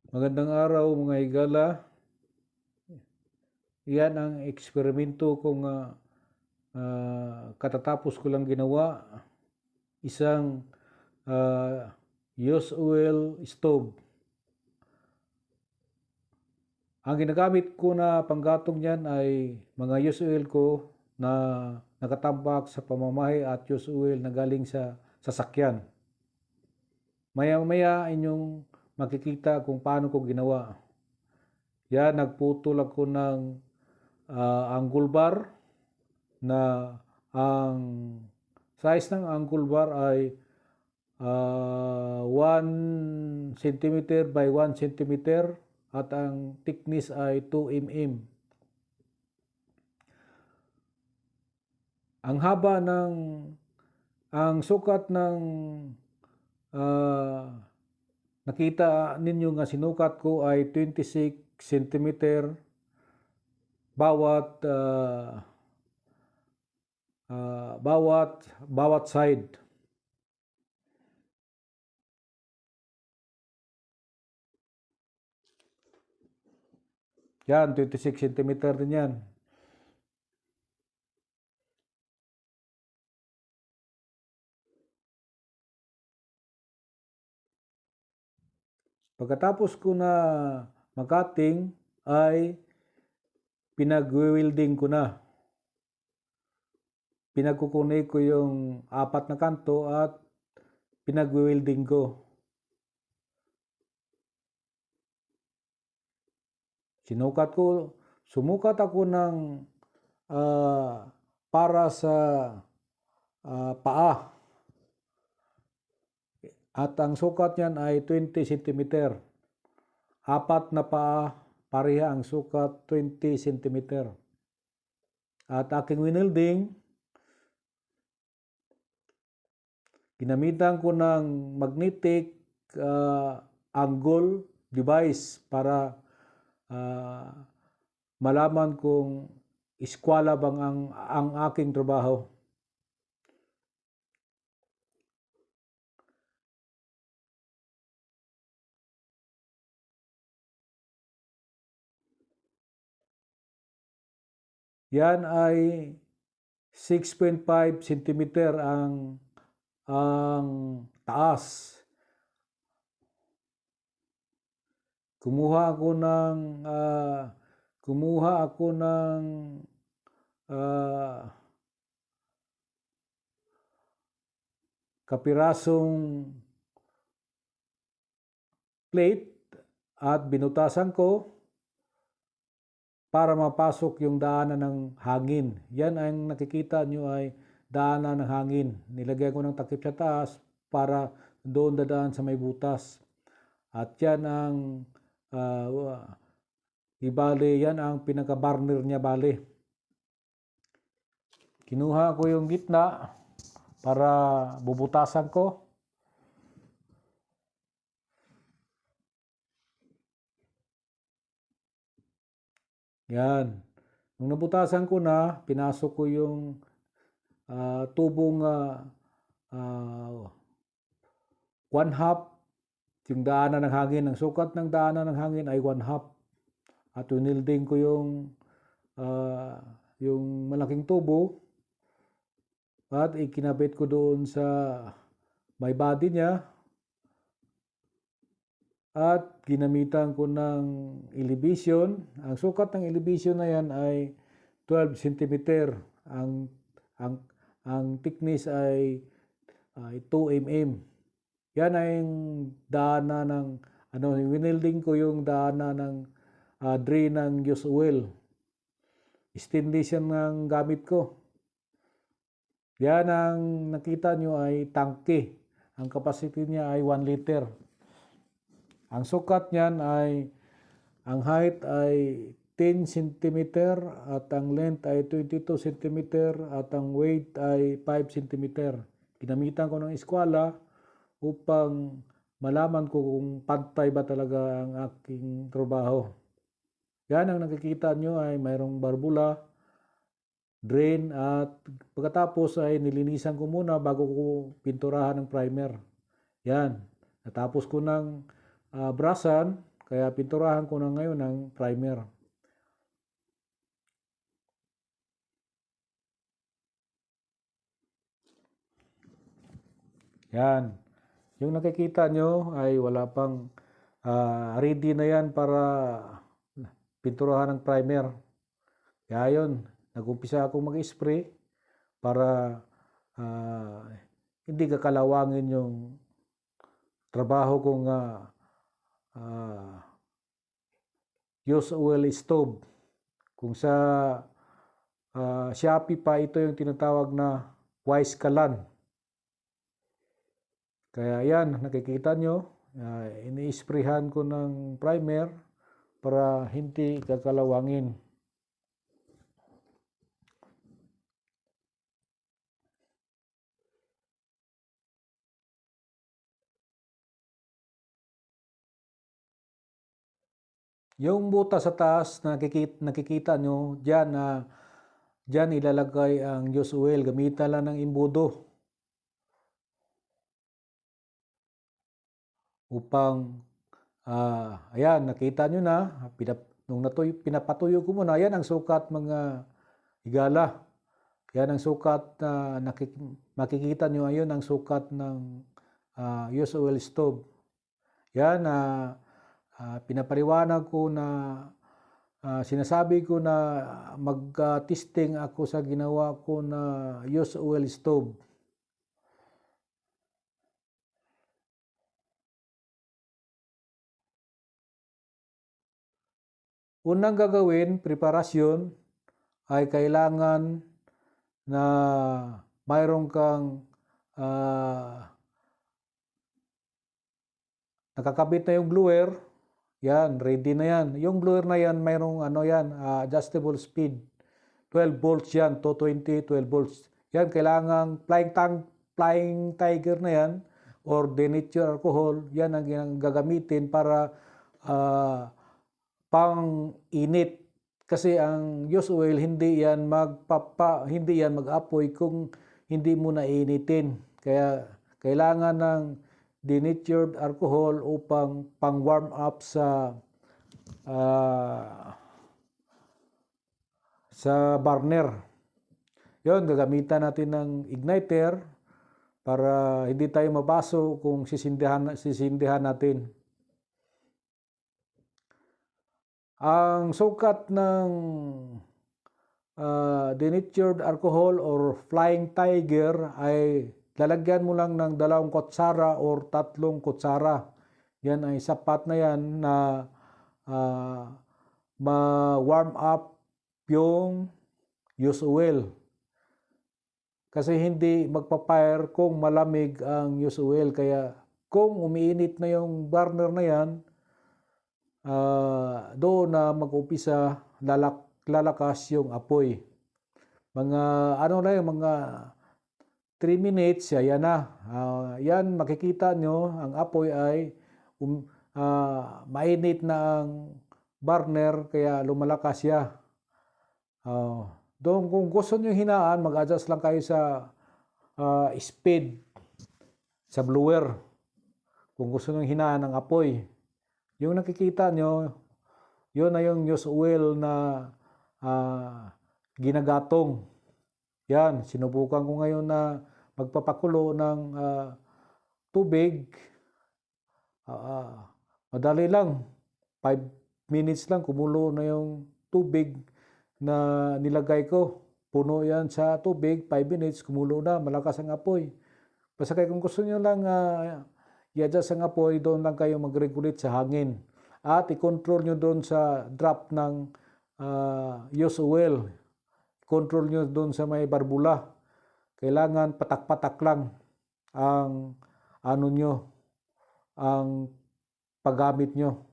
Magandang araw mga higala. Yan ang eksperimento kong katatapos ko lang ginawa. Isang used oil stove. Ang ginagamit ko na panggatong niyan ay mga used oil ko na nakatambak sa pamamahay at used oil na galing sa sasakyan. Maya-maya inyong makikita kung paano ko ginawa. Yan, nagputol ako ng angle bar na ang size ng angle bar ay 1 cm by 1 cm at ang thickness ay 2 mm. Ang haba ang sukat ng nakita ninyo nga sinukat ko ay 26 cm bawat side. Yan, 26 cm din yan. Pagkatapos ko na mag-cutting ay pinag-welding ko na. Pinagkukunay ko yung 4 na kanto at pinag-welding ko. Sumukat ako ng para sa paa. At ang sukat niyan ay 20 cm. 4 na paa, pareha ang sukat 20 cm. At aking winelding, ginamitan ko ng magnetic angle device para malaman kung iskwala bang ang aking trabaho. Yan ay 6.5 cm ang taas. Kumuha ako ng kapirasong plate at binutasan ko para mapasok yung daanan ng hangin. Yan ang nakikita nyo ay daanan ng hangin. Nilagay ko ng takip sa taas para doon dadaan sa may butas. At yan ang yan ang pinaka-burner niya bale. Kinuha ko yung gitna para bubutasan ko. Yan. Nung nabutasan ko na, pinasok ko yung tubong 1/2 yung daanan ng hangin. Ang sukat ng daanan ng hangin ay 1/2. At winilding ko yung malaking tubo at ikinabit ko doon sa may body niya at ginamitan ko ng elevation. Ang sukat ng elevation na yan ay 12 cm. Ang thickness ay 2 mm. Yan ay yung daanan ng winilding ko yung daanan ng drain ng used oil. Stainless yan ang gamit ko. Yan ang nakita nyo ay tangke. Ang capacity niya ay 1 liter. Ang sukat niyan ay, ang height ay 10 cm at ang length ay 22 cm at ang weight ay 5 cm. Ginamitan ko ng eskwala upang malaman ko kung pantay ba talaga ang aking trabaho. Yan ang nakikita nyo ay mayroong barbula, drain at pagkatapos ay nilinisan ko muna bago ko pinturahan ng primer. Yan. Natapos ko ng brasan, Kaya pinturahan ko na ngayon ng primer. Yan. Yung nakikita nyo ay wala pang ready na yan para pinturahan ng primer. Kaya yun, nag-umpisa akong mag-spray para hindi kakalawangin yung trabaho kong use oil stove. Kung sa Shopee pa, ito yung tinatawag na Wise Kalan. Kaya yan, nakikita nyo, ini-sprayhan ko ng primer para hindi kakalawangin. Yung butas sa taas, nakikita nyo, dyan ilalagay ang use oil. Gamitan lang ng imbudo upang, ayan, nakita nyo na, pinapatuyo ko muna. Yan ang sukat, mga higala. Yan ang sukat na makikita nyo, ayun ang sukat ng use oil stove. Yan, pinapaliwanag ko na sinasabi ko na mag-testing ako sa ginawa ko na use oil stove. Unang gagawin, preparasyon, ay kailangan na mayroon kang nakakabit na yung blower. Yan, ready na yan. Yung blower na yan, mayroong adjustable speed. 12 volts yan, 220, 12 volts. Yan, kailangan flying tiger na yan or denatured alcohol. Yan ang gagamitin para pang init. Kasi ang use oil, hindi yan mag-apoy kung hindi mo nainitin. Kaya kailangan ng denatured alcohol upang pang-warm up sa burner. Yon, gagamitan natin ng igniter para hindi tayo mabaso kung sisindihan natin. Ang sukat ng denatured alcohol or flying tiger ay lalagyan mo lang ng 2 kutsara or 3 kutsara. Yan ay sapat na yan na ma-warm up yung use oil. Kasi hindi magpa-fire kung malamig ang use oil. Kaya kung umiinit na yung burner na yan, doon na mag-upisa lalakas yung apoy. Mga 3 minutes, yan na. Yan, makikita nyo, ang apoy ay mainit na ang burner, kaya lumalakas siya. Doon, kung gusto nyo hinaan, mag-adjust lang kayo sa speed sa blower. Kung gusto nyo hinaan ang apoy. Yung nakikita nyo, yun na yung use oil na ginagatong. Yan, sinubukan ko ngayon na magpapakulo ng tubig. Madali lang. 5 minutes lang, kumulo na yung tubig na nilagay ko. Puno yan sa tubig, 5 minutes, kumulo na, malakas ang apoy. Basta kaya kung gusto nyo lang i-adjust ang apoy, doon lang kayo mag-regulate sa hangin. At i-control nyo doon sa drop ng use oil. Control nyo doon sa may barbula. Kailangan patak-patak lang ang ang paggamit nyo.